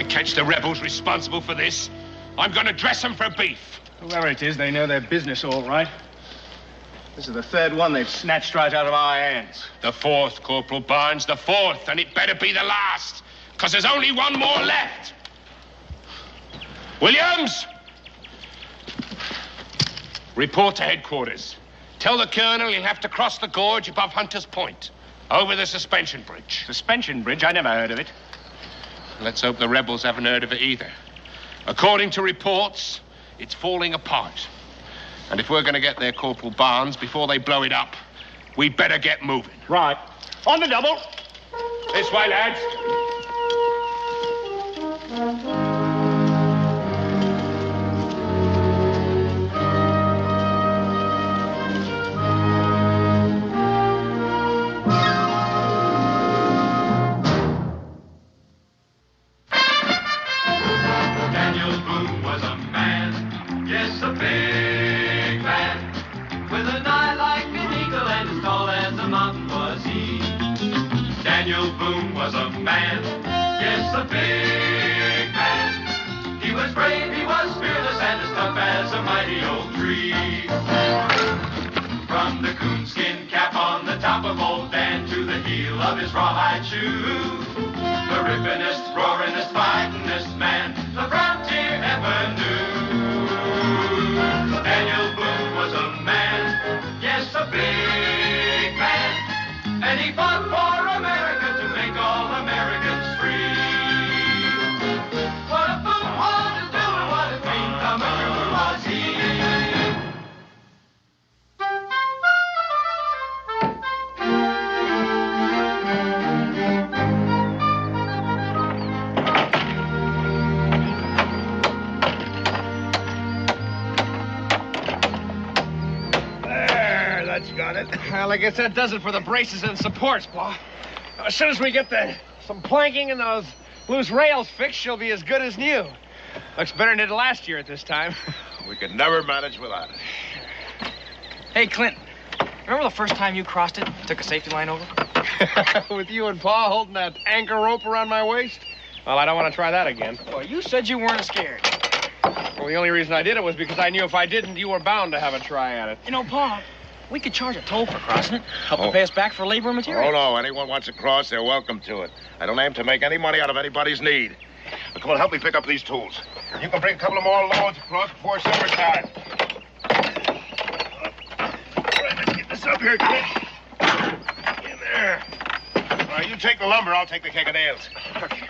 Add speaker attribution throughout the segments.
Speaker 1: catch the rebels responsible for this, I'm going to dress them for beef.
Speaker 2: Whoever it is, they know their business all right. This is the third one they've snatched right out of our hands.
Speaker 1: The fourth, Corporal Barnes, the fourth, and it better be the last, because there's only one more left. Williams! Report to headquarters. Tell the colonel he'll have to cross the gorge above Hunter's Point, over the suspension bridge.
Speaker 2: Suspension bridge? I never heard of it.
Speaker 1: Let's hope the rebels haven't heard of it either. According to reports, it's falling apart. And if we're going to get there, Corporal Barnes, before they blow it up, we'd better get moving.
Speaker 2: Right. On the double.
Speaker 1: This way, lads.
Speaker 3: Daniel Boone was a man, yes, a big man, with an eye like an eagle and as tall as a mountain was he. Daniel Boone was a man, yes, a big man. He was brave, he was fearless, and as tough as a mighty old tree. From the coonskin cap on the top of old Dan to the heel of his rawhide shoe, the rippin'est, roaring'est, fighting'est man the frontier ever knew. Daniel Boone was a man, yes, a big man, and he fought for America to make all Americans free. What a Boone was to do and what a clean thumber was he.
Speaker 2: Got it. Well, I guess that does it for the braces and supports, Pa. As soon as we get some planking and those loose rails fixed, she'll be as good as new. Looks better than it did last year at this time.
Speaker 4: We could never manage without it.
Speaker 5: Hey, Clint, remember the first time you crossed it and took a safety line over?
Speaker 2: With you and Pa holding that anchor rope around my waist? Well, I don't want to try that again.
Speaker 5: Well, you said you weren't scared.
Speaker 2: Well, the only reason I did it was because I knew if I didn't, you were bound to have a try at it.
Speaker 5: You know, Pa, we could charge a toll for crossing it. Help to pay us back for labor and material.
Speaker 4: Oh, no. Anyone wants to cross, they're welcome to it. I don't aim to make any money out of anybody's need. But come on, help me pick up these tools. You can bring a couple of more loads across before summertime. Let's get this up here, Clint. In there. All right, you take the lumber, I'll take the keg of nails.
Speaker 2: Okay.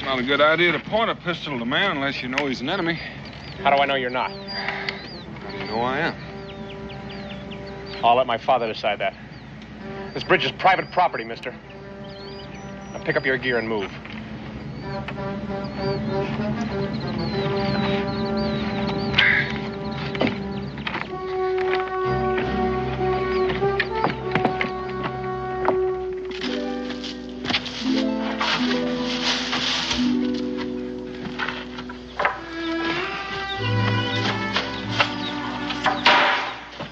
Speaker 6: not a good idea to point a pistol at a man unless you know he's an enemy.
Speaker 2: How do I know you're not?
Speaker 6: How do you know I am?
Speaker 2: I'll let my father decide that. This bridge is private property, mister. Now pick up your gear and move.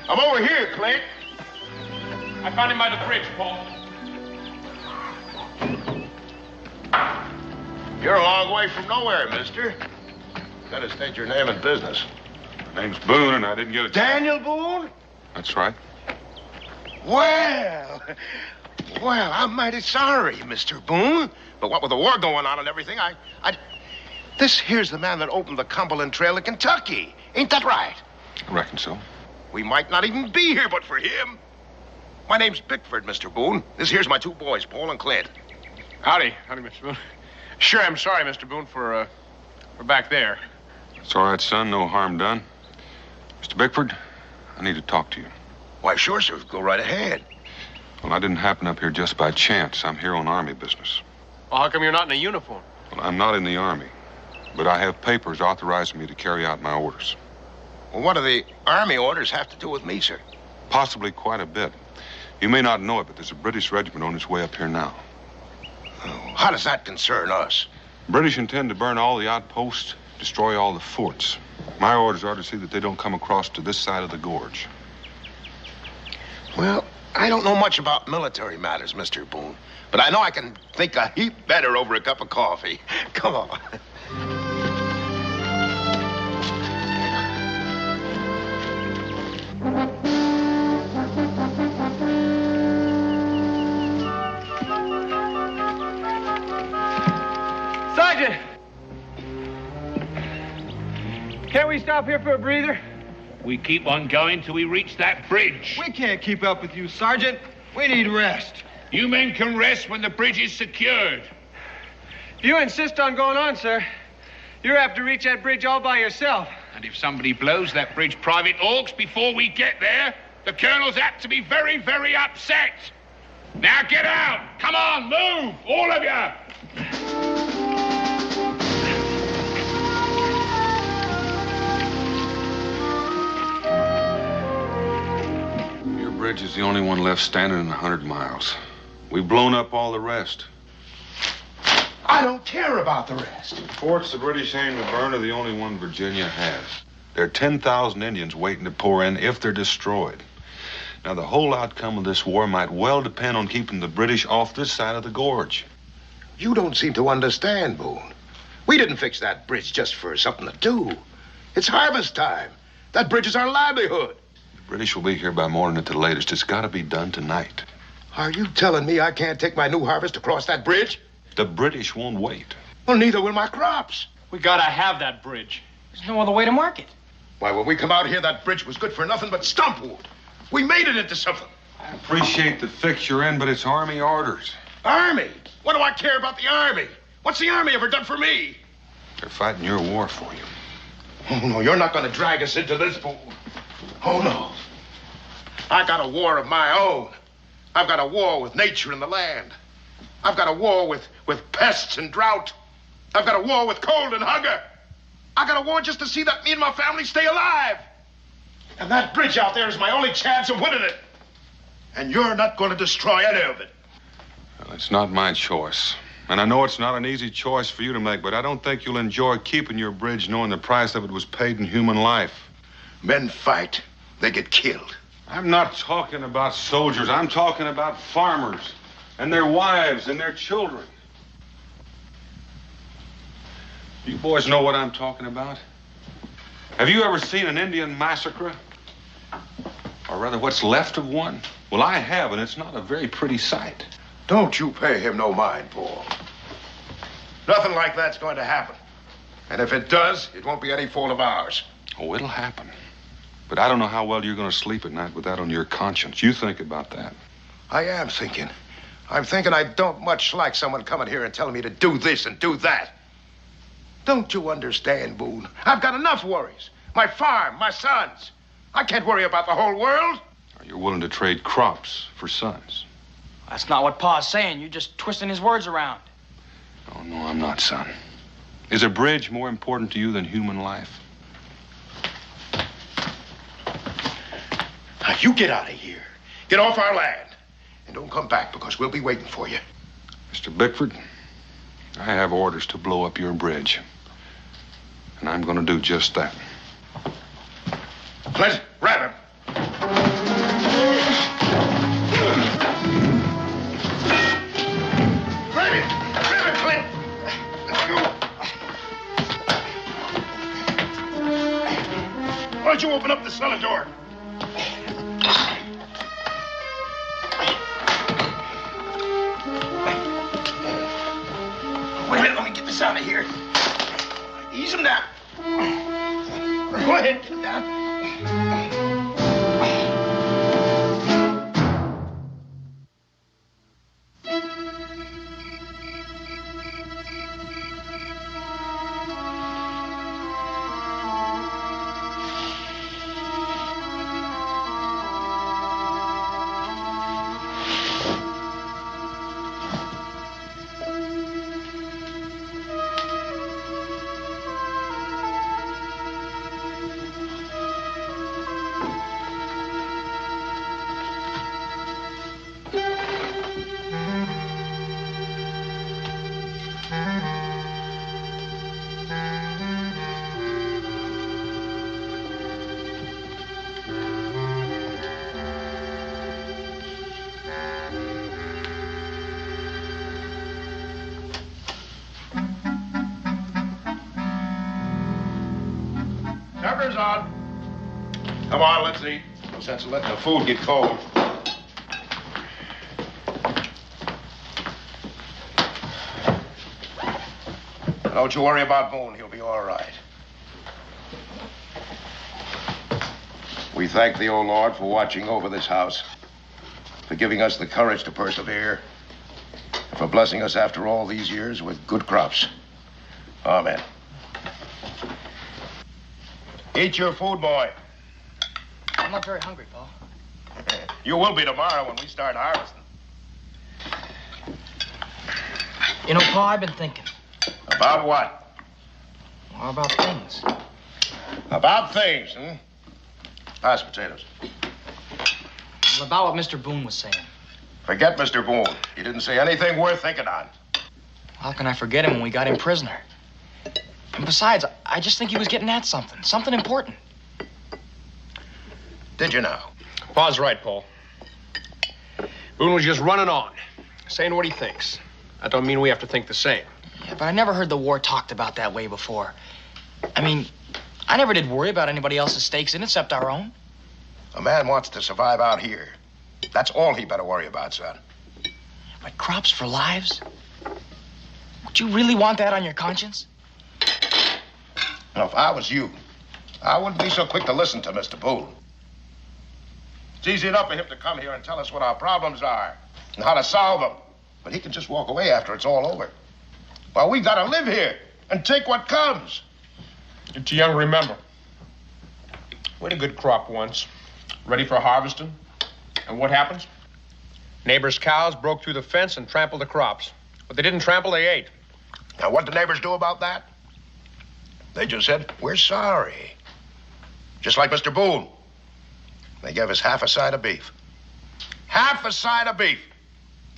Speaker 4: I'm over here, Clint.
Speaker 1: I found him by the bridge, Paul.
Speaker 4: You're a long way from nowhere, mister. Gotta state your name and business.
Speaker 6: My name's Boone, and I didn't get a...
Speaker 4: Daniel Boone?
Speaker 6: That's right.
Speaker 4: Well, I'm mighty sorry, Mr. Boone. But what with the war going on and everything, This here's the man that opened the Cumberland Trail in Kentucky. Ain't that right?
Speaker 6: I reckon so.
Speaker 4: We might not even be here but for him. My name's Bickford, Mr. Boone. This here's my two boys, Paul and Clint.
Speaker 2: Howdy, Mr. Boone. Sure, I'm sorry, Mr. Boone, for back there.
Speaker 6: It's all right, son. No harm done. Mr. Bickford, I need to talk to you.
Speaker 4: Why, sure, sir. Go right ahead.
Speaker 6: Well, I didn't happen up here just by chance. I'm here on Army business.
Speaker 2: Well, how come you're not in a uniform?
Speaker 6: Well, I'm not in the Army, but I have papers authorizing me to carry out my orders.
Speaker 4: Well, what do the Army orders have to do with me, sir?
Speaker 6: Possibly quite a bit. You may not know it, but there's a British regiment on its way up here now.
Speaker 4: Oh, how does that concern us?
Speaker 6: British intend to burn all the outposts, destroy all the forts. My orders are to see that they don't come across to this side of the gorge.
Speaker 4: Well, I don't know much about military matters, Mr. Boone, but I know I can think a heap better over a cup of coffee. Come on.
Speaker 2: Sergeant! Can't we stop here for a breather?
Speaker 1: We keep on going till we reach that bridge.
Speaker 5: We can't keep up with you, Sergeant. We need rest.
Speaker 1: You men can rest when the bridge is secured.
Speaker 2: If you insist on going on, sir, you're apt to reach that bridge all by yourself.
Speaker 1: And if somebody blows that bridge Private Orks before we get there, the colonel's apt to be very, very upset. Now get out! Come on, move! All of you!
Speaker 6: Your bridge is the only one left standing in 100 miles. We've blown up all the rest.
Speaker 4: I don't care about the rest.
Speaker 6: The forts the British aim to burn are the only one Virginia has. There are 10,000 Indians waiting to pour in if they're destroyed. Now, the whole outcome of this war might well depend on keeping the British off this side of the gorge.
Speaker 4: You don't seem to understand, Boone. We didn't fix that bridge just for something to do. It's harvest time. That bridge is our livelihood.
Speaker 6: The British will be here by morning at the latest. It's got to be done tonight.
Speaker 4: Are you telling me I can't take my new harvest across that bridge?
Speaker 6: The British won't wait.
Speaker 4: Well, neither will my crops.
Speaker 2: We gotta have that bridge.
Speaker 5: There's no other way to mark it.
Speaker 4: Why, when we come out here, that bridge was good for nothing but stump wood. We made it into something.
Speaker 6: I appreciate the fix you're in, but it's Army orders.
Speaker 4: Army? What do I care about the Army? What's the Army ever done for me?
Speaker 6: They're fighting your war for you.
Speaker 4: Oh, no, you're not going to drag us into this, Boone. Oh, no. I got a war of my own. I've got a war with nature and the land. I've got a war with pests and drought. I've got a war with cold and hunger. I got a war just to see that me and my family stay alive. And that bridge out there is my only chance of winning it. And you're not going to destroy any of it.
Speaker 6: Well, it's not my choice. And I know it's not an easy choice for you to make, but I don't think you'll enjoy keeping your bridge knowing the price of it was paid in human life.
Speaker 4: Men fight. They get killed.
Speaker 6: I'm not talking about soldiers. I'm talking about farmers and their wives and their children. You boys know what I'm talking about? Have you ever seen an Indian massacre? Or rather, what's left of one? Well, I have, and it's not a very pretty sight.
Speaker 4: Don't you pay him no mind, Paul. Nothing like that's going to happen. And if it does, it won't be any fault of ours.
Speaker 6: Oh, it'll happen. But I don't know how well you're going to sleep at night with that on your conscience. You think about that.
Speaker 4: I am thinking. I'm thinking I don't much like someone coming here and telling me to do this and do that. Don't you understand, Boone? I've got enough worries. My farm, my sons. I can't worry about the whole world.
Speaker 6: You're willing to trade crops for sons.
Speaker 5: That's not what Pa's saying. You're just twisting his words around.
Speaker 6: Oh, no, I'm not, son. Is a bridge more important to you than human life?
Speaker 4: Now, you get out of here. Get off our land. And don't come back because we'll be waiting for you.
Speaker 6: Mr. Bickford, I have orders to blow up your bridge. And I'm going to do just that.
Speaker 4: Clint, grab him. Grab him. Grab him, Clint. Let's go. Why don't you open up the cellar door? Wait a minute, let me get this out of here. Ease him down. Go ahead, get him down. Supper's on. Come on, let's eat. No sense of letting the food get cold. Don't you worry about Boone. He'll be all right. We thank the old Lord for watching over this house, for giving us the courage to persevere, and for blessing us after all these years with good crops. Amen. Eat your food, boy.
Speaker 5: I'm not very hungry, Pa.
Speaker 4: You will be tomorrow when we start harvesting.
Speaker 5: You know, Pa, I've been thinking.
Speaker 4: About what?
Speaker 5: Well, about things.
Speaker 4: About things, hmm? Pass potatoes.
Speaker 5: Well, about what Mr. Boone was saying.
Speaker 4: Forget Mr. Boone. He didn't say anything worth thinking on.
Speaker 5: How can I forget him when we got him prisoner? And besides, I just think he was getting at something. Something important.
Speaker 4: Did you now?
Speaker 2: Pa's right, Paul. Boone was just running on, saying what he thinks. That don't mean we have to think the same.
Speaker 5: Yeah, but I never heard the war talked about that way before. I mean, I never did worry about anybody else's stakes in it except our own.
Speaker 4: A man wants to survive out here. That's all he better worry about, son.
Speaker 5: But crops for lives? Would you really want that on your conscience?
Speaker 4: Now, if I was you, I wouldn't be so quick to listen to Mr. Boone. It's easy enough for him to come here and tell us what our problems are and how to solve them. But he can just walk away after it's all over. Well, we've got to live here and take what comes.
Speaker 2: You're too young to remember. We had a good crop once, ready for harvesting. And what happens? Neighbors' cows broke through the fence and trampled the crops. What they didn't trample, they ate.
Speaker 4: Now, what did the neighbors do about that? They just said, we're sorry. Just like Mr. Boone. They gave us half a side of beef. Half a side of beef.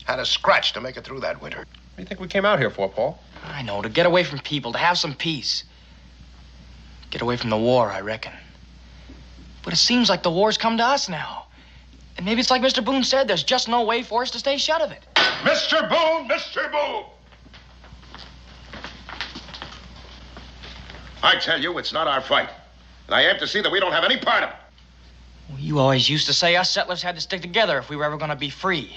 Speaker 4: Had a scratch to make it through that winter.
Speaker 2: What do you think we came out here for, Paul?
Speaker 5: I know, to get away from people, to have some peace. Get away from the war, I reckon. But it seems like the war's come to us now. And maybe it's like Mr. Boone said, there's just no way for us to stay shut of it.
Speaker 4: Mr. Boone! Mr. Boone! I tell you, it's not our fight. And I have to see that we don't have any part of it.
Speaker 5: Well, you always used to say us settlers had to stick together if we were ever going to be free.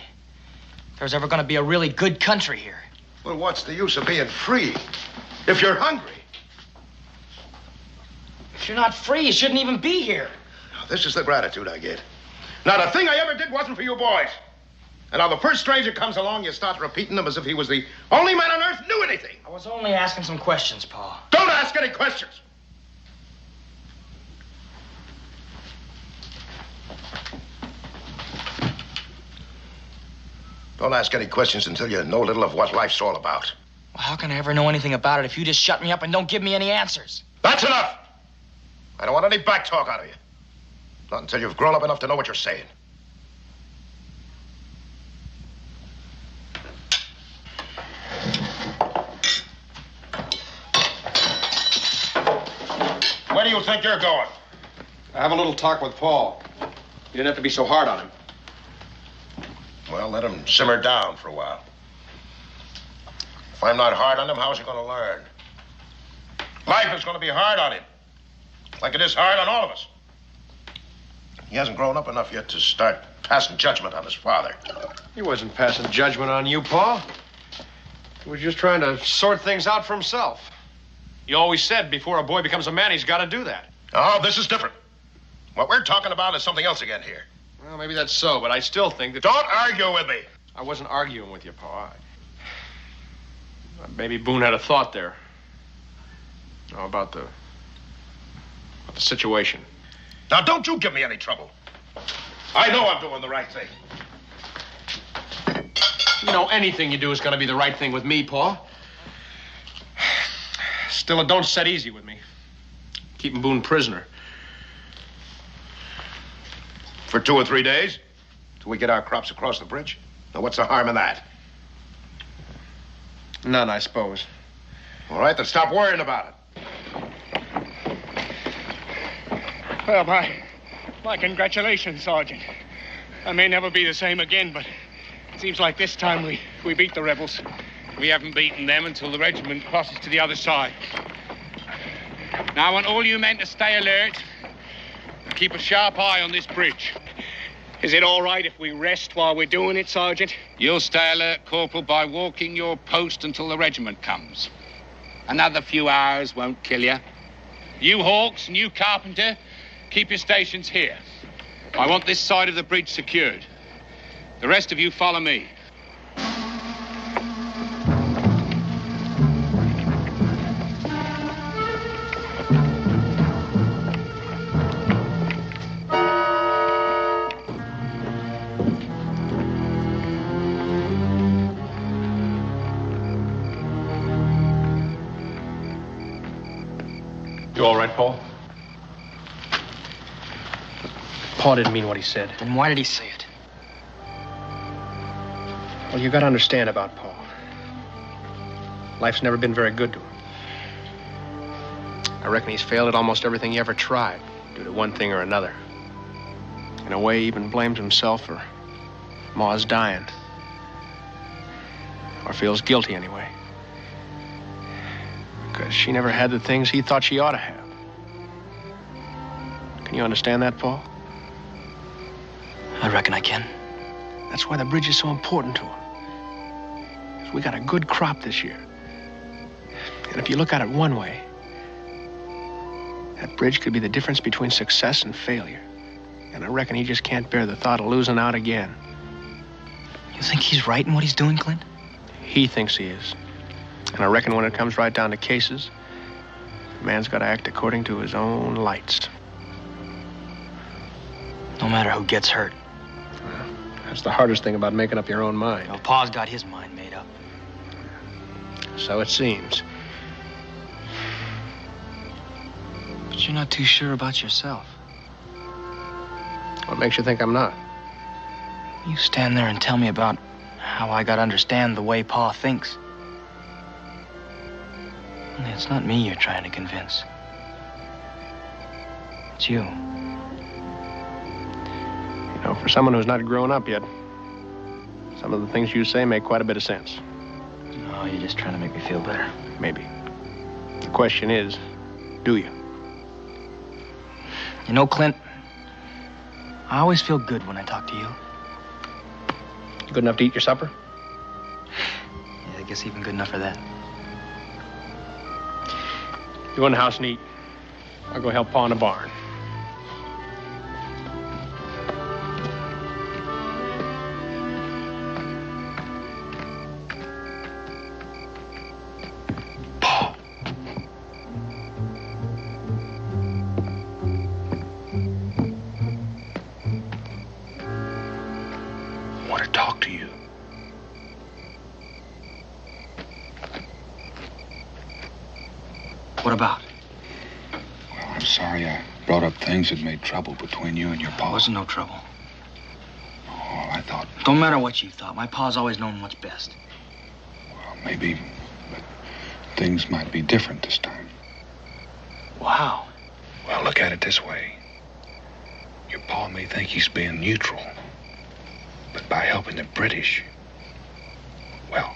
Speaker 5: If there was ever going to be a really good country here.
Speaker 4: Well, what's the use of being free if you're hungry?
Speaker 5: If you're not free, you shouldn't even be here.
Speaker 4: This is the gratitude I get. Not a thing I ever did wasn't for you boys. And now the first stranger comes along, you start repeating them as if he was the only man on earth who knew anything.
Speaker 5: I was only asking some questions, Pa.
Speaker 4: Don't ask any questions. Don't ask any questions until you know a little of what life's all about.
Speaker 5: Well, how can I ever know anything about it if you just shut me up and don't give me any answers?
Speaker 4: That's enough. I don't want any back talk out of you. Not until you've grown up enough to know what you're saying. Where do you think you're going?
Speaker 2: I have a little talk with Paul. You didn't have to be so hard on him.
Speaker 4: Well, let him simmer down for a while. If I'm not hard on him, how's he going to learn? Life is going to be hard on him, like it is hard on all of us. He hasn't grown up enough yet to start passing judgment on his father.
Speaker 2: He wasn't passing judgment on you, Paul. He was just trying to sort things out for himself. You always said before a boy becomes a man, he's got to do that.
Speaker 4: Oh, this is different. What we're talking about is something else again here.
Speaker 2: Well, maybe that's so, but I still think that...
Speaker 4: Don't argue with me.
Speaker 2: I wasn't arguing with you, Paul. Maybe Boone had a thought there. Oh, about the situation.
Speaker 4: Now, don't you give me any trouble. I know I'm doing the right thing.
Speaker 2: You know, anything you do is going to be the right thing with me, Paul. Still, it don't set easy with me. Keeping Boone prisoner.
Speaker 4: For 2 or 3 days? Till we get our crops across the bridge? Now, what's the harm in that?
Speaker 2: None, I suppose.
Speaker 4: All right, then stop worrying about it.
Speaker 7: Well, my congratulations, Sergeant. I may never be the same again, but it seems like this time we beat the rebels.
Speaker 8: We haven't beaten them until the regiment crosses to the other side. Now, I want all you men to stay alert and keep a sharp eye on this bridge.
Speaker 7: Is it all right if we rest while we're doing it, Sergeant?
Speaker 8: You'll stay alert, Corporal, by walking your post until the regiment comes. Another few hours won't kill you. You Hawks and you Carpenter, keep your stations here. I want this side of the bridge secured. The rest of you follow me.
Speaker 2: You all right, Paul? Paul didn't mean what he said.
Speaker 5: Then why did he say it?
Speaker 2: Well, you got to understand about Paul. Life's never been very good to him. I reckon he's failed at almost everything he ever tried, due to one thing or another. In a way, he even blames himself for Ma's dying. Or feels guilty, anyway. Because she never had the things he thought she ought to have. Can you understand that, Paul?
Speaker 5: I reckon I can.
Speaker 2: That's why the bridge is so important to him. 'Cause we got a good crop this year. And if you look at it one way, that bridge could be the difference between success and failure. And I reckon he just can't bear the thought of losing out again.
Speaker 5: You think he's right in what he's doing, Clint?
Speaker 2: He thinks he is. And I reckon when it comes right down to cases, a man's got to act according to his own lights.
Speaker 5: No matter who gets hurt.
Speaker 2: That's the hardest thing about making up your own mind.
Speaker 5: Well, Pa's got his mind made up.
Speaker 2: So it seems.
Speaker 5: But you're not too sure about yourself.
Speaker 2: What makes you think I'm not?
Speaker 5: You stand there and tell me about how I gotta understand the way Pa thinks. Only it's not me you're trying to convince. It's you.
Speaker 2: You know, for someone who's not grown up yet, some of the things you say make quite a bit of sense.
Speaker 5: No, you're just trying to make me feel better.
Speaker 2: Maybe. The question is, do you?
Speaker 5: You know, Clint, I always feel good when I talk to you.
Speaker 2: You good enough to eat your supper?
Speaker 5: Yeah, I guess even good enough for that.
Speaker 2: You go in the house and eat. I'll go help Pa in the barn.
Speaker 9: talk to you.
Speaker 5: What about?
Speaker 6: Well, I'm sorry I brought up things that made trouble between you and your pa.
Speaker 5: There wasn't no trouble.
Speaker 6: Oh, I thought,
Speaker 5: Don't matter what you thought. My pa's always known what's best.
Speaker 6: well, maybe but things might be different this time.
Speaker 5: Wow.
Speaker 9: Well, look at it this way. Your pa may think he's being neutral, but by helping the British, well,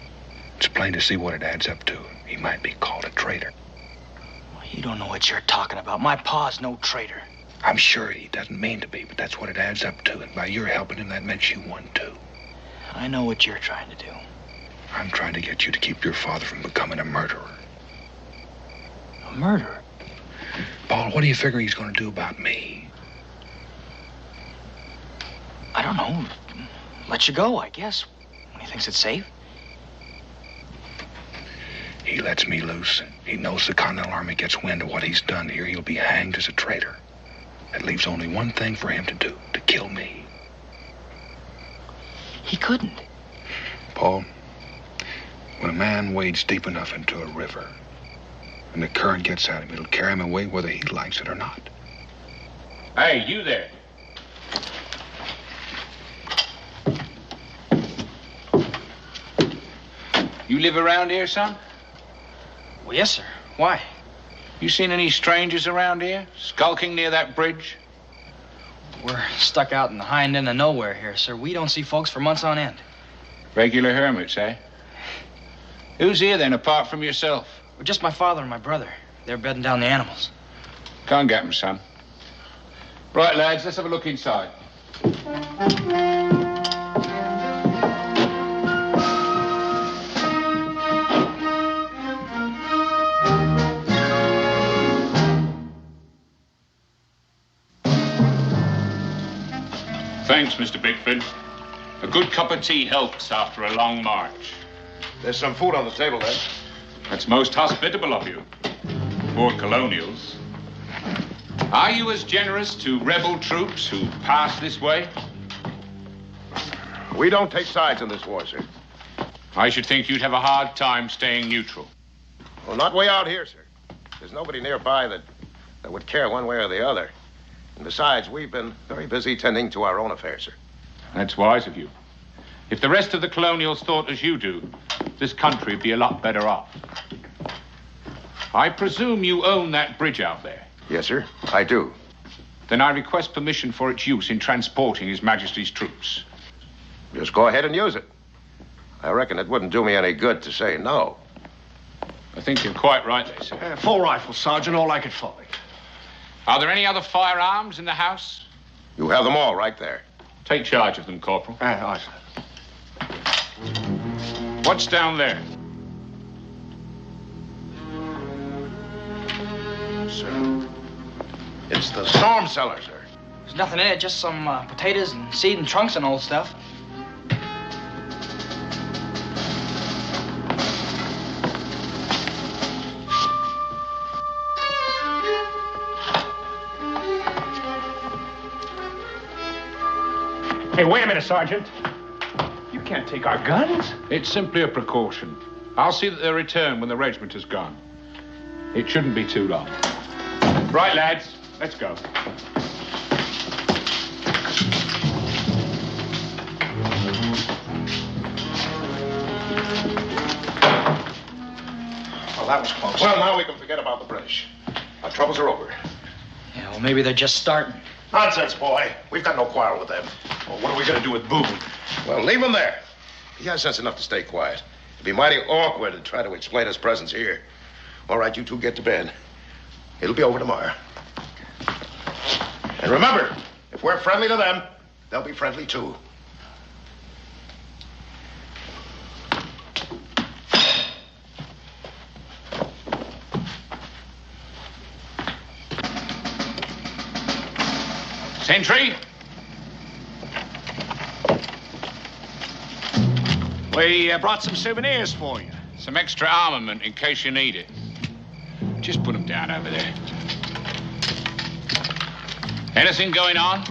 Speaker 9: it's plain to see what it adds up to. He might be called a traitor.
Speaker 5: You don't know what you're talking about. My pa's no traitor.
Speaker 9: I'm sure he doesn't mean to be, but that's what it adds up to. And by your helping him, that meant you won, too.
Speaker 5: I know what you're trying to do.
Speaker 9: I'm trying to get you to keep your father from becoming a murderer.
Speaker 5: A murderer?
Speaker 9: Paul, what do you figure he's going to do about me?
Speaker 5: I don't know. Let you go, I guess, when he thinks it's safe.
Speaker 9: He lets me loose. He knows the Continental Army gets wind of what he's done here. He'll be hanged as a traitor. That leaves only one thing for him to do, to kill me.
Speaker 5: He couldn't.
Speaker 9: Paul, when a man wades deep enough into a river and the current gets at him, it'll carry him away whether he likes it or not.
Speaker 8: Hey, you there. You live around here, son?
Speaker 5: Well, yes, sir. Why?
Speaker 8: You seen any strangers around here? Skulking near that bridge?
Speaker 5: We're stuck out in the hind end of nowhere here, sir. We don't see folks for months on end.
Speaker 8: Regular hermits, eh? Who's here then, apart from yourself?
Speaker 5: Well, just my father and my brother. They're bedding down the animals.
Speaker 8: Go and get them, son. Right, lads, let's have a look inside. Thanks, Mr. Bickford. A good cup of tea helps after a long march.
Speaker 4: There's some food on the table, then.
Speaker 8: That's most hospitable of you. Poor colonials. Are you as generous to rebel troops who pass this way?
Speaker 4: We don't take sides in this war, sir.
Speaker 8: I should think you'd have a hard time staying neutral.
Speaker 4: Well, not way out here, sir. There's nobody nearby that would care one way or the other. And besides, we've been very busy tending to our own affairs, sir.
Speaker 8: That's wise of you. If the rest of the colonials thought as you do, this country would be a lot better off. I presume you own that bridge out there.
Speaker 4: Yes, sir, I do.
Speaker 8: Then I request permission for its use in transporting His Majesty's troops.
Speaker 4: Just go ahead and use it. I reckon it wouldn't do me any good to say no.
Speaker 8: I think you're quite right there, sir.
Speaker 7: Full rifles, Sergeant, all I could find.
Speaker 8: Are there any other firearms in the house?
Speaker 4: You have them all right there.
Speaker 8: Take charge of them, Corporal.
Speaker 7: Aye, sir.
Speaker 8: What's down there?
Speaker 4: Sir, it's the storm cellar, sir.
Speaker 5: There's nothing in it, just some potatoes and seed and trunks and old stuff.
Speaker 7: Hey, wait a minute, Sergeant. You can't take our guns.
Speaker 8: It's simply a precaution. I'll see that they're returned when the regiment is gone. It shouldn't be too long. Right, lads, let's go.
Speaker 4: Well, that was close. Well, now we can forget about the British. Our troubles are over.
Speaker 5: Yeah, well, maybe they're just starting.
Speaker 4: Nonsense, boy. We've got no quarrel with them.
Speaker 7: Well, what are we going to do with Boone?
Speaker 4: Well, leave him there. He has sense enough to stay quiet. It'd be mighty awkward to try to explain his presence here. All right, you two get to bed. It'll be over tomorrow. And remember, if we're friendly to them, they'll be friendly too.
Speaker 8: Sentry?
Speaker 7: We brought some souvenirs for you.
Speaker 8: Some extra armament in case you need it. Just put them down over there. Anything going on?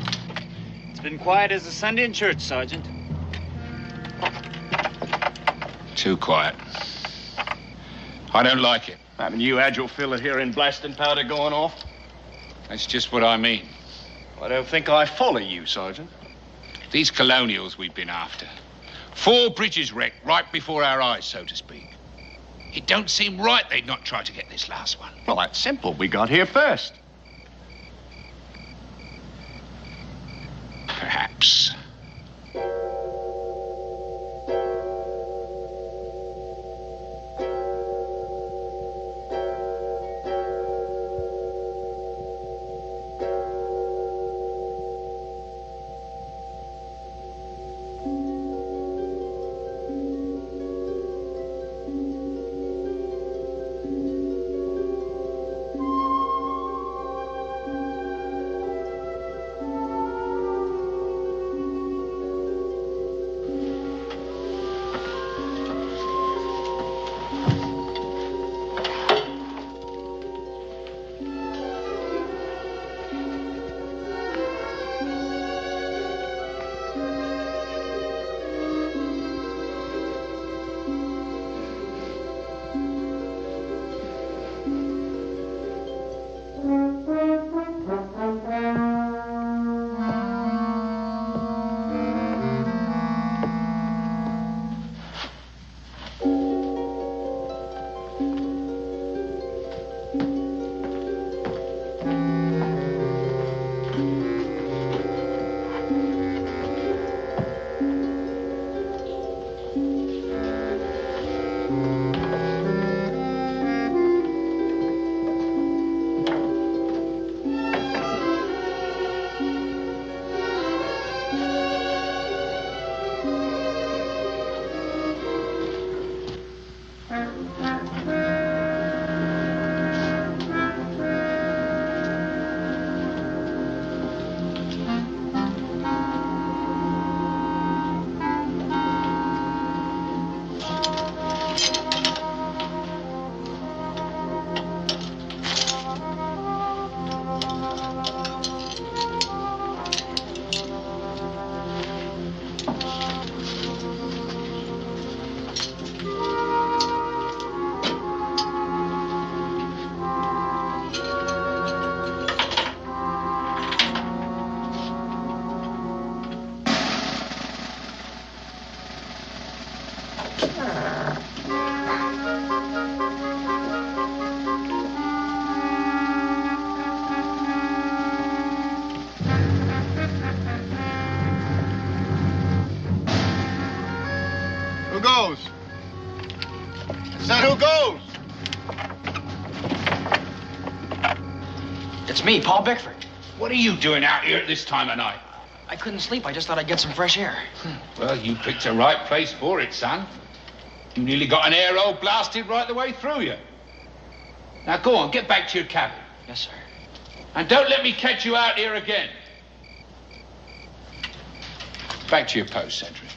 Speaker 10: It's been quiet as a Sunday in church, Sergeant.
Speaker 8: Too quiet. I don't like it.
Speaker 10: Haven't you had your fill of hearing blasting powder going off?
Speaker 8: That's just what I mean.
Speaker 10: I don't think I follow you, Sergeant.
Speaker 8: These colonials we've been after. 4 bridges wrecked right before our eyes, so to speak. It don't seem right they'd not try to get this last one.
Speaker 10: Well, that's simple. We got here first.
Speaker 8: Perhaps.
Speaker 10: Goes? Is that who goes?
Speaker 5: It's me, Paul Bickford.
Speaker 8: What are you doing out here at this time of night?
Speaker 5: I couldn't sleep. I just thought I'd get some fresh air.
Speaker 8: Well, you picked the right place for it, son. You nearly got an air hole blasted right the way through you. Now go on, get back to your cabin.
Speaker 5: Yes, sir.
Speaker 8: And don't let me catch you out here again. Back to your post, Cedric.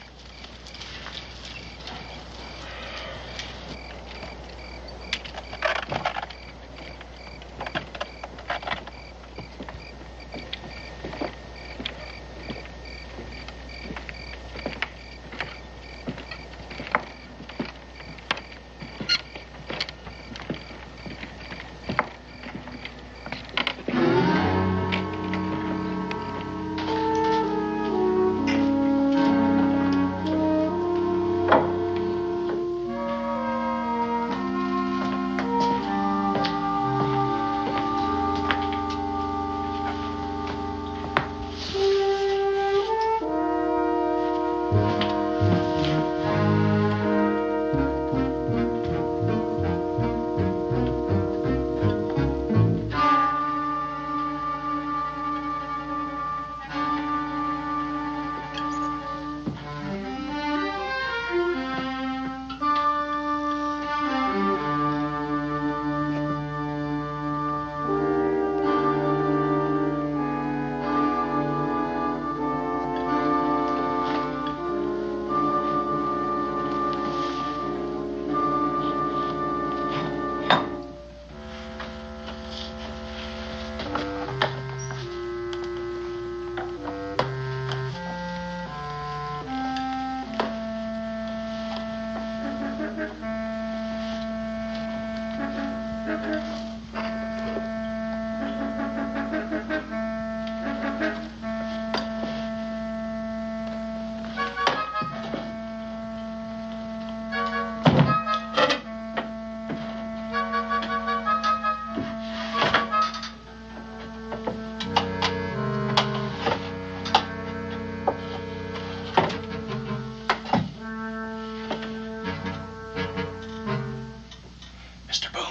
Speaker 5: Mr. Boone.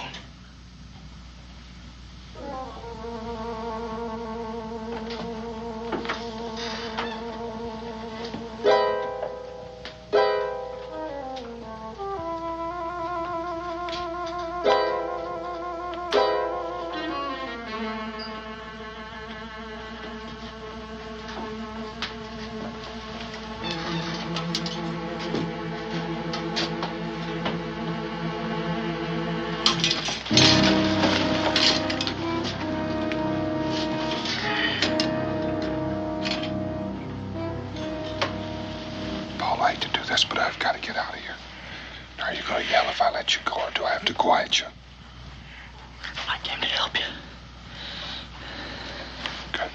Speaker 9: Paul, I hate to do this, but I've got to get out of here. Are you going to yell if I let you go, or do I have to quiet you?
Speaker 5: I came to help you.
Speaker 9: Good.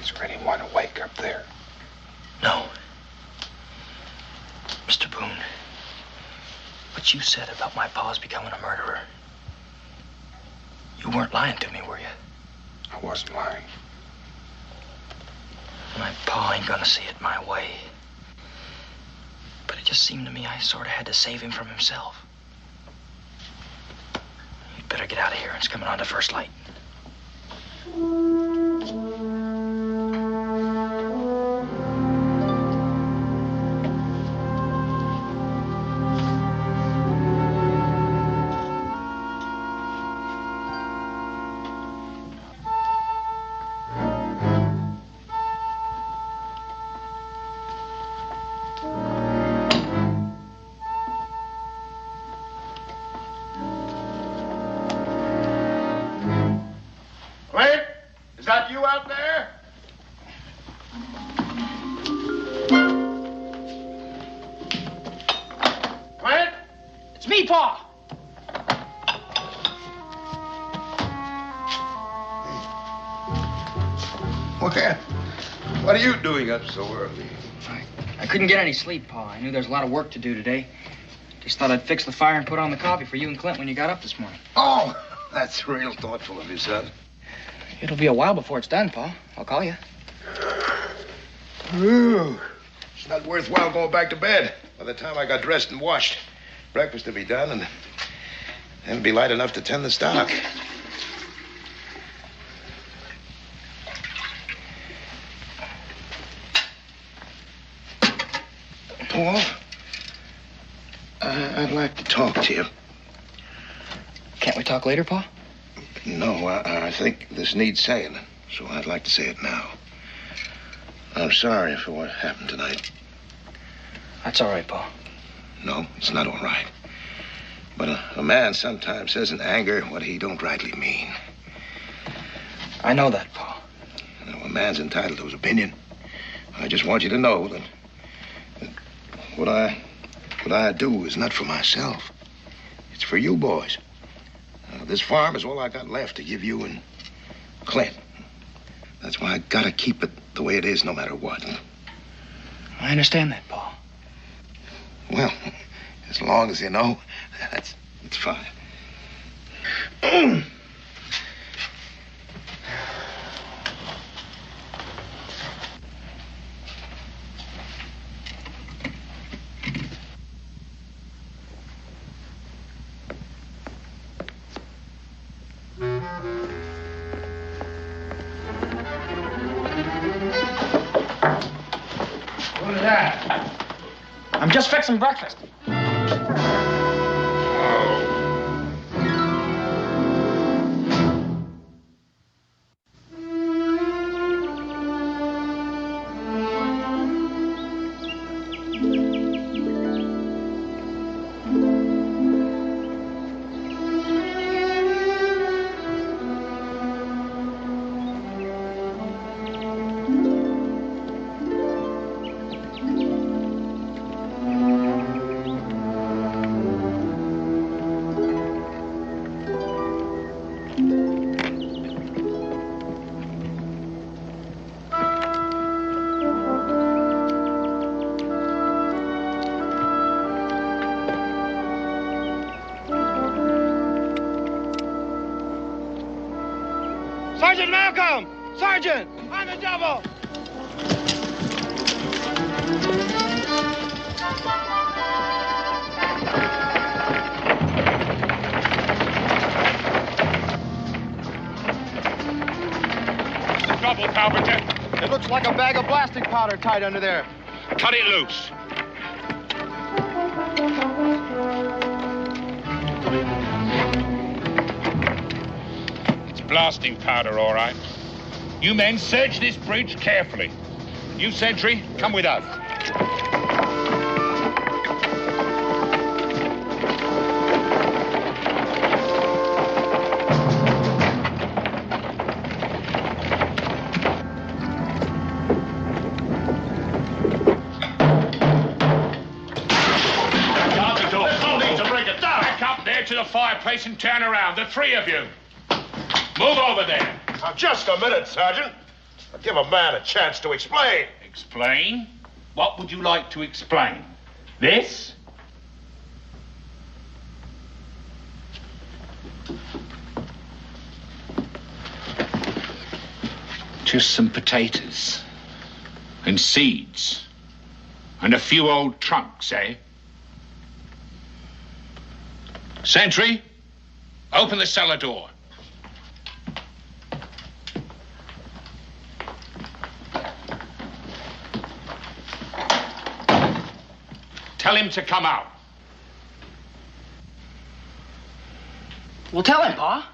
Speaker 9: Is there anyone awake up there?
Speaker 5: No. Mr. Boone, what you said about my pa's becoming a murderer, you weren't lying to me, were you?
Speaker 9: I wasn't lying.
Speaker 5: My pa ain't gonna see it my way. But it just seemed to me I sort of had to save him from himself. You'd better get out of here. It's coming on to first light.
Speaker 4: Clint, is that you out there? Clint?
Speaker 5: It's me, Pa!
Speaker 4: What are you doing up so early?
Speaker 5: I couldn't get any sleep, Pa. I knew there was a lot of work to do today. Just thought I'd fix the fire and put on the coffee for you and Clint when you got up this morning.
Speaker 4: Oh, that's real thoughtful of you, son.
Speaker 5: It'll be a while before it's done, Pa. I'll call you.
Speaker 4: Ooh, it's not worthwhile going back to bed. By the time I got dressed and washed, breakfast will be done, and then it'll be light enough to tend the stock. Paul, I'd like to talk to you.
Speaker 5: Can't we talk later, Pa?
Speaker 4: No, I think this needs saying, so I'd like to say it now. I'm sorry for what happened tonight.
Speaker 5: That's all right, Pa.
Speaker 4: No, it's not all right. But a man sometimes says in anger what he don't rightly mean.
Speaker 5: I know that, Pa.
Speaker 4: You know, a man's entitled to his opinion. I just want you to know that what I do is not for myself. It's for you boys. This farm is all I got left to give you and Clint. That's why I gotta keep it the way it is no matter what.
Speaker 5: I understand that, Pa.
Speaker 4: Well, as long as you know, that's fine.
Speaker 5: What is that? I'm just fixing breakfast.
Speaker 7: Sergeant Malcolm! Sergeant! On the double!
Speaker 8: Trouble, Carpenter.
Speaker 10: It looks like a bag of blasting powder tied under there.
Speaker 8: Cut it loose. It's blasting powder, all right. You men search this bridge carefully. You, sentry, come with us. To the fireplace and turn around, the three of you. Move over there.
Speaker 4: Now, just a minute, Sergeant. I'll give a man a chance to explain.
Speaker 8: Explain? What would you like to explain? This? Just some potatoes. And seeds. And a few old trunks, eh? Sentry, open the cellar door. Tell him to come out.
Speaker 5: Well, tell him, Pa.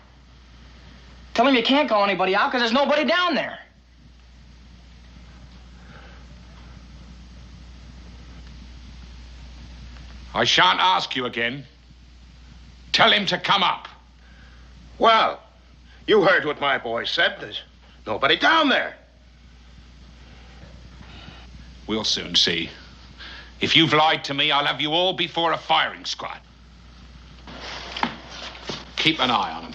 Speaker 5: Tell him you can't call anybody out because there's nobody down there.
Speaker 8: I shan't ask you again. Tell him to come up.
Speaker 4: Well, you heard what my boy said. There's nobody down there.
Speaker 8: We'll soon see. If you've lied to me, I'll have you all before a firing squad. Keep an eye on him.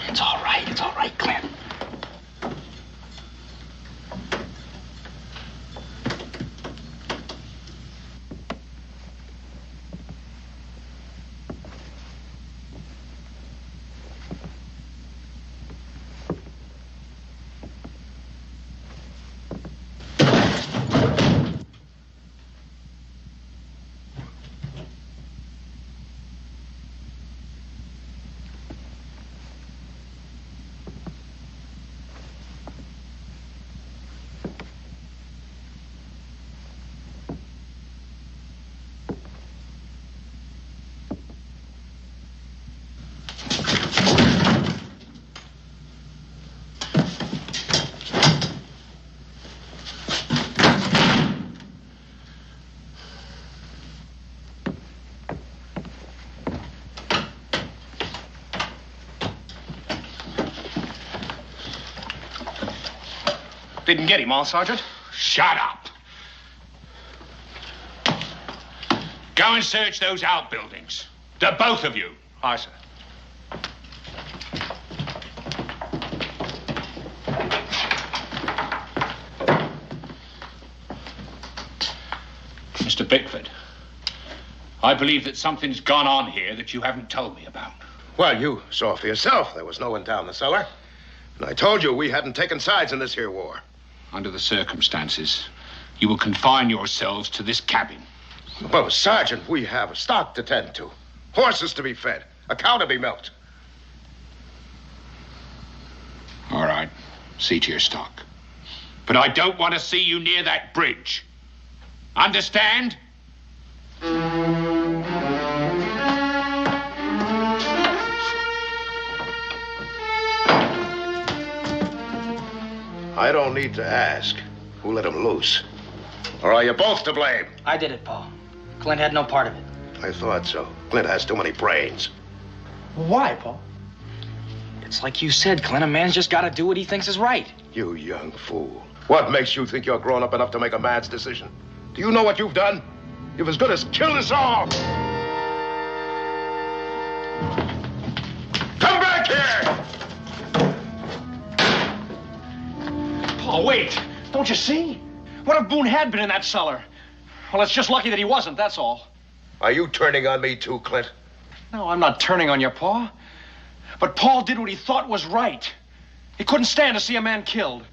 Speaker 5: It's all right, Clint.
Speaker 10: Didn't get him, huh, Sergeant?
Speaker 8: Shut up. Go and search those outbuildings. The both of you.
Speaker 10: Aye, sir.
Speaker 8: Mr. Bickford, I believe that something's gone on here that you haven't told me about.
Speaker 4: Well, you saw for yourself. There was no one down the cellar. And I told you we hadn't taken sides in this here war.
Speaker 8: Under the circumstances, you will confine yourselves to this cabin.
Speaker 4: Well, Sergeant, we have a stock to tend to. Horses to be fed. A cow to be milked.
Speaker 8: All right. See to your stock. But I don't want to see you near that bridge. Understand?
Speaker 4: I don't need to ask who let him loose. Or are you both to blame?
Speaker 5: I did it, Pa. Clint had no part of it.
Speaker 4: I thought so. Clint has too many brains.
Speaker 5: Why, Pa? It's like you said, Clint. A man's just got to do what he thinks is right.
Speaker 4: You young fool. What makes you think you're grown up enough to make a man's decision? Do you know what you've done? You've as good as killed us all. Come back here!
Speaker 10: Oh, wait. Don't you see? What if Boone had been in that cellar? Well, it's just lucky that he wasn't, that's all.
Speaker 4: Are you turning on me too, Clint?
Speaker 10: No, I'm not turning on you, Pa. But Paul did what he thought was right. He couldn't stand to see a man killed.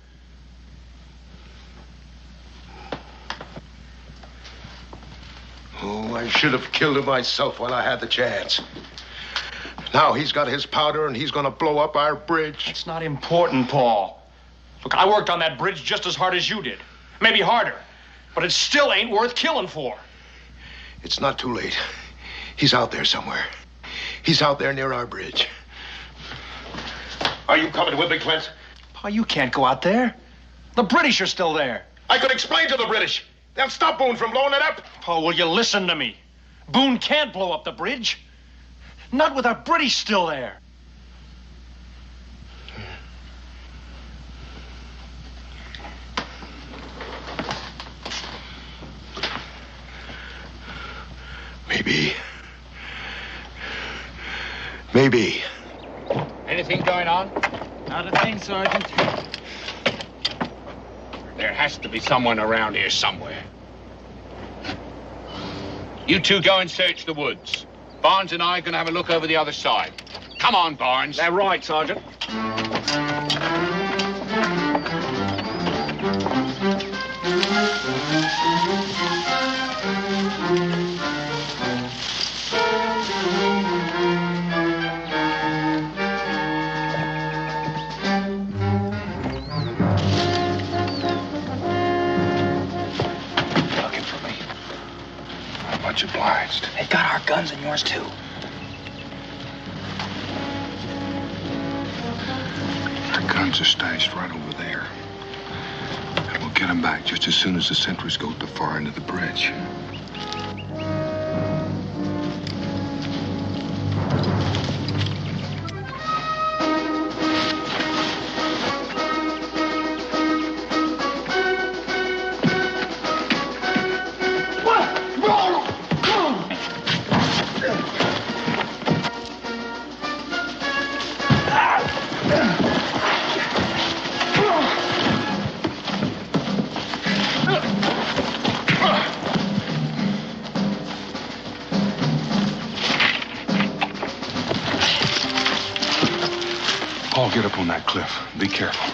Speaker 4: Oh, I should have killed him myself while I had the chance. Now he's got his powder and he's gonna blow up our bridge.
Speaker 10: It's not important, Paul. Look, I worked on that bridge just as hard as you did. Maybe harder. But it still ain't worth killing for.
Speaker 4: It's not too late. He's out there somewhere. He's out there near our bridge. Are you coming with me, Clint?
Speaker 10: Pa, you can't go out there. The British are still there.
Speaker 4: I could explain to the British. They'll stop Boone from blowing it up.
Speaker 10: Pa, will you listen to me? Boone can't blow up the bridge. Not with our British still there.
Speaker 4: Maybe. Maybe.
Speaker 8: Anything going on?
Speaker 5: Not a thing, Sergeant.
Speaker 8: There has to be someone around here somewhere. You two go and search the woods. Barnes and I are going to have a look over the other side. Come on, Barnes.
Speaker 10: They're right, Sergeant.
Speaker 9: Looking for me. I'm much obliged.
Speaker 5: They got our guns and yours, too.
Speaker 9: Our guns are stashed right over there. And we'll get them back just as soon as the sentries go to the far end of the bridge. Paul, get up on that cliff. Be careful.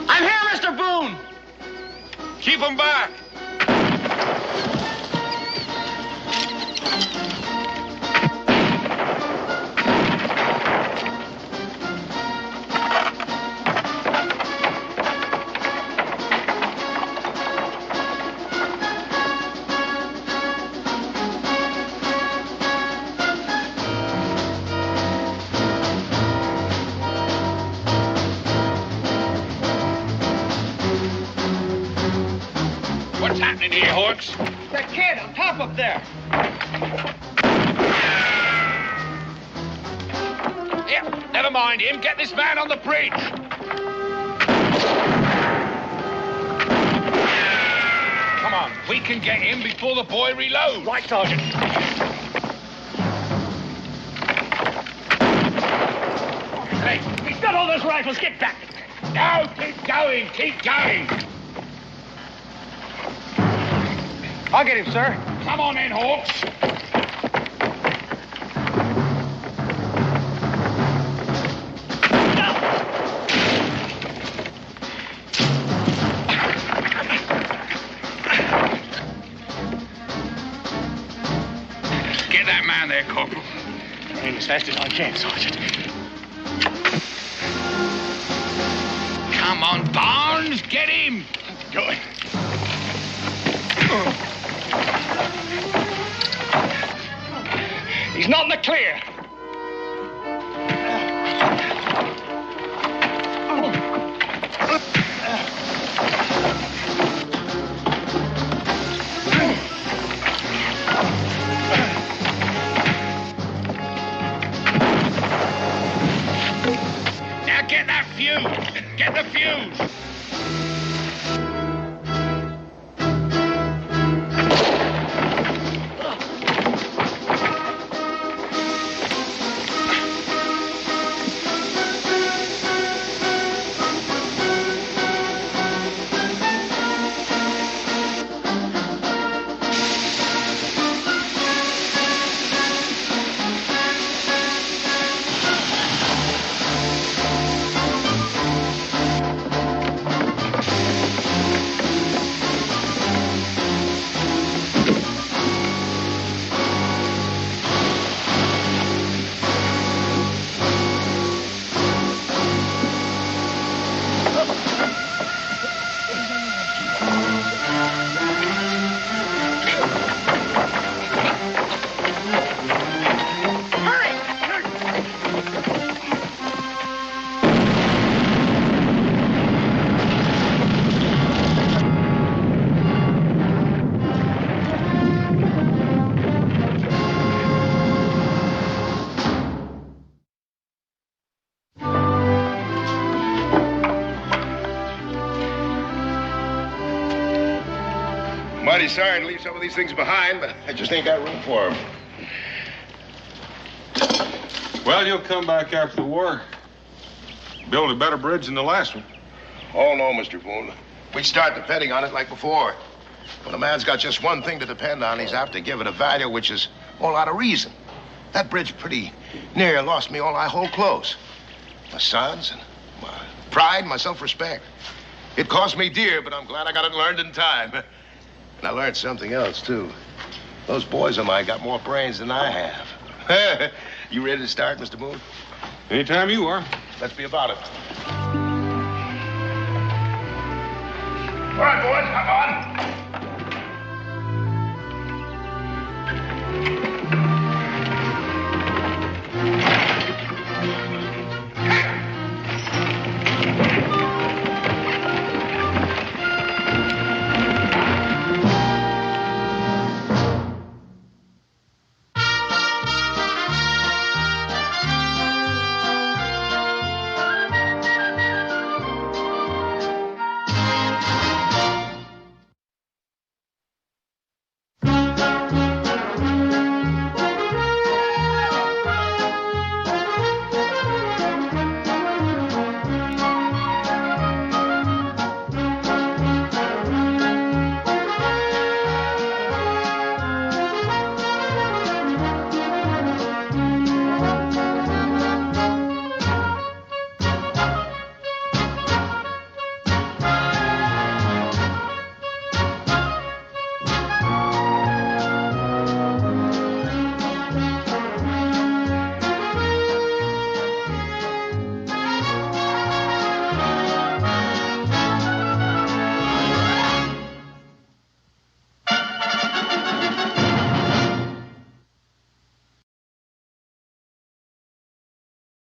Speaker 10: I'm here, Mr. Boone!
Speaker 8: Keep them back. What's happening here, Hawks?
Speaker 10: That kid on top up there.
Speaker 8: Yeah, never mind him. Get this man on the bridge. Come on, we can get him before the boy reloads.
Speaker 10: Right, Sergeant. Hey, he's got all those rifles. Get back.
Speaker 8: No, keep going, keep going.
Speaker 10: I'll get him, sir.
Speaker 8: Come on in, Hawks. Get that man there, Corporal.
Speaker 10: Aim as fast as I can, Sergeant.
Speaker 8: Come on, Barnes, get him.
Speaker 10: Good. He's not in the clear.
Speaker 8: Now get that fuse. Get the fuse!
Speaker 4: Mighty sorry to leave some of these things behind, but I just ain't got room for them.
Speaker 6: Well, you'll come back after the war. Build a better bridge than the last one.
Speaker 4: Oh, no, Mr. Boone. We start depending on it like before. When a man's got just one thing to depend on, he's apt to give it a value which is all out of reason. That bridge pretty near lost me all I hold close. My sons and my pride and my self-respect. It cost me dear, but I'm glad I got it learned in time. And I learned something else, too. Those boys of mine got more brains than I have. You ready to start, Mr. Boone?
Speaker 6: Anytime you are.
Speaker 4: Let's be about it. All right, boys, come on.